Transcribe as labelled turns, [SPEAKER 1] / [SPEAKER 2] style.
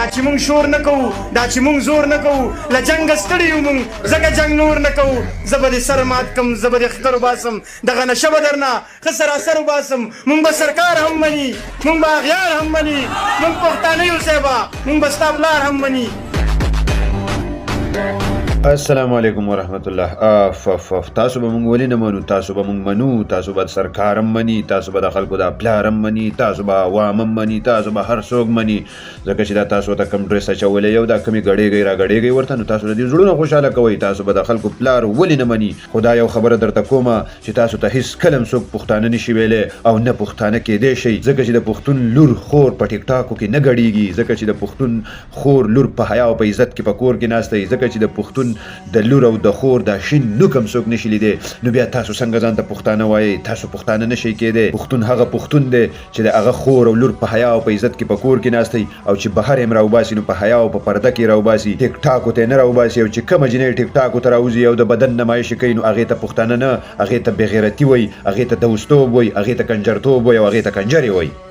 [SPEAKER 1] دا چې مونږ شور نه کوو دا چې مونږ زور نه کوو له جنګه ستړي یو مونږ ځکه جنګ نور نه کوو زه به دې سر مات کم زه به دې اختر وباسم دغه نشه به درنه ښه سراسر وباسم مونږ به سرکار هم مني مونږ به اغیار هم مني مونږ پښتانه یو صاحبه مونږ به ستا پلار هم مني.
[SPEAKER 2] السلام علیکم ورحمت الله. تاسو به مونږ ولې نه منو؟ تاسو به مونږ منو. تاسو به سرکار هم مني، تاسو به د خلکو د پلار هم مني، تاسو به عوام هم مني، تاسو به هر څوک مني، ځکه چې دا تاسو ته کوم ډرس اچولی یو دا کمې ګډېږئ را ګډېږئ ورته، نو تاسو د دې زړونه خوشحاله کوئ. تاسو به د خلکو پلار ولې نه مني؟ خو دا یو خبره درته کومه چې تاسو ته هېڅکله هم څوک پښتانه نشي ویلی او نه پښتانه کېدی شئ، ځکه چې د پښتون لور خور په ټیک ټاکو کې نه ګډېږي، ځکه چې د پښتون خور لور په حیا او په عزت کې په کور کې ناسته وي، ځکه چې د پښتون د لور او د خور دا شین نوک هم څوک نشي لیدی. نو بیا تاسو څنګه ځان ته پښتانه وایئ؟ تاسو پښتانه نشئ کېدی. پښتون هغه پښتون دی چې د هغه خور او لور په حیا او په عزت کې په کور کې ناستی او چې بهر یې راوباسي نو په حیا او په پرده کې راوباسي، ټیک ټاکو ته نه راوباسي، او چې کومه جنۍ ټیک ټاکو ته راوځي او د بدن نمایش کوي نو هغې ته پښتانه نه، هغې ته بېغیرتي وایي، هغې ته دوستوب وایي، هغې ته کنجرتوب وایي او هغې ته کنجرې وایي.